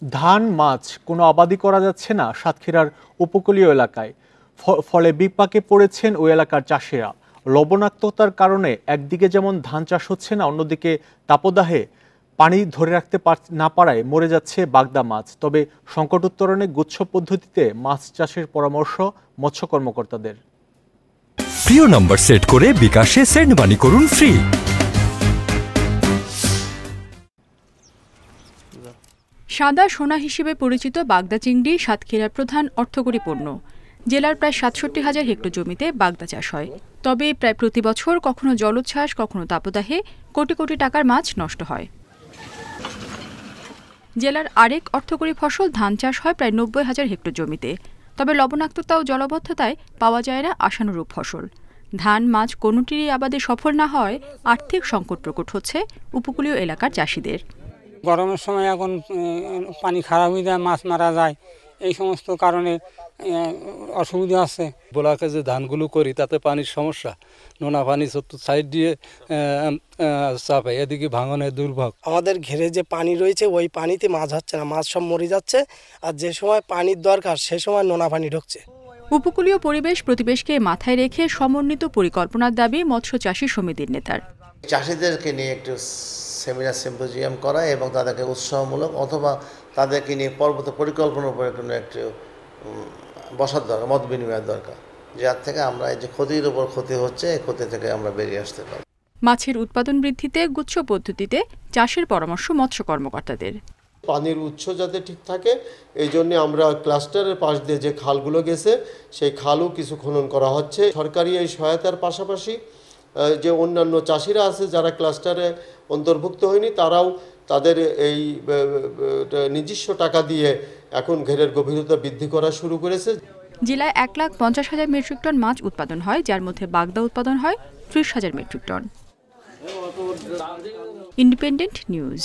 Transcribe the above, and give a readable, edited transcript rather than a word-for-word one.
ধান মাছ কোনো আবাদি করা যাচ্ছে না সাতক্ষীরার উপকূলীয় এলাকায়, ফলে বিপাকে পড়েছেন ওই এলাকার চাষিরা। লবণাক্ততার কারণে একদিকে যেমন ধান চাষ হচ্ছে না, অন্যদিকে তাপদাহে পানি ধরে রাখতে না পারায় মরে যাচ্ছে বাগদা মাছ। তবে সংকট উত্তরণে গুচ্ছ পদ্ধতিতে মাছ চাষের পরামর্শ মৎস্য কর্মকর্তাদের। প্রিয় নাম্বার সেট করে বিকাশে সেন্ড মানি করুন ফ্রি। সাদা সোনা হিসেবে পরিচিত বাগদা চিংড়ি সাতক্ষীরার প্রধান অর্থকরী পণ্য। জেলার প্রায় ৬৭,০০০ হেক্টর জমিতে বাগদা চাষ হয়। তবে প্রায় প্রতি বছর কখনো জলোচ্ছ্বাস, কখনো তাপদাহে কোটি কোটি টাকার মাছ নষ্ট হয়। জেলার আরেক অর্থকরী ফসল ধান চাষ হয় প্রায় ৯০,০০০ হেক্টর জমিতে। তবে লবণাক্ততা ও জলাবদ্ধতায় পাওয়া যায় না আশানুরূপ ফসল। ধান মাছ কোনোটিরই আবাদে সফল না হয় আর্থিক সংকট প্রকট হচ্ছে উপকূলীয় এলাকার চাষিদের। গরমের সময় এখন পানি খারাপ হয়ে যায়, মাছ মারা যায়, এই সমস্ত কারণে অসুবিধা আছে। ব্লকে যে ধানগুলো করি তাতে পানির সমস্যা, নোনা পানি সাইড দিয়ে চাপে, এদিকে ভাঙনের দুর্ভোগ। আমাদের ঘেরে যে পানি রয়েছে ওই পানিতে মাছ হচ্ছে না, মাছ সব মরে যাচ্ছে। আর যে সময় পানির দরকার সে সময় নোনা পানি ঢুকছে। উপকূলীয় পরিবেশ প্রতিবেশকে মাথায় রেখে সমন্বিত পরিকল্পনার দাবি মৎস্য চাষী সমিতির নেতার। চাষিদেরকে নিয়ে একটু সেমিনার সিম্পোজিয়াম করা এবং তাদেরকে উৎসাহমূলক অথবা তাদেরকে নিয়ে পরবর্তী পরিকল্পনার উপরে কোনো একটু বসার দরকার, মত বিনিময়ের দরকার, যার থেকে আমরা এই যে ক্ষতির উপর ক্ষতি হচ্ছে এই ক্ষতি থেকে আমরা বেরিয়ে আসতে পারি। মাছের উৎপাদন বৃদ্ধিতে গুচ্ছ পদ্ধতিতে চাষের পরামর্শ মৎস্য কর্মকর্তাদের। পানির উৎস যাতে ঠিক থাকে এই জন্য আমরা ক্লাস্টারের পাশ দিয়ে যে খালগুলো গেছে সেই খালও কিছু খনন করা হচ্ছে। সরকারি এই সহায়তার পাশাপাশি যে অন্যান্য চাষিরা আছে যারা ক্লাস্টারে অন্তর্ভুক্ত হয়নি তারাও তাদের এই নিজস্ব টাকা দিয়ে এখন ঘেরের গভীরতা বৃদ্ধি করা শুরু করেছে। জেলায় ১,৫০,০০০ মেট্রিক টন মাছ উৎপাদন হয়, যার মধ্যে বাগদা উৎপাদন হয় ৩০,০০০ মেট্রিক টন। Independent news.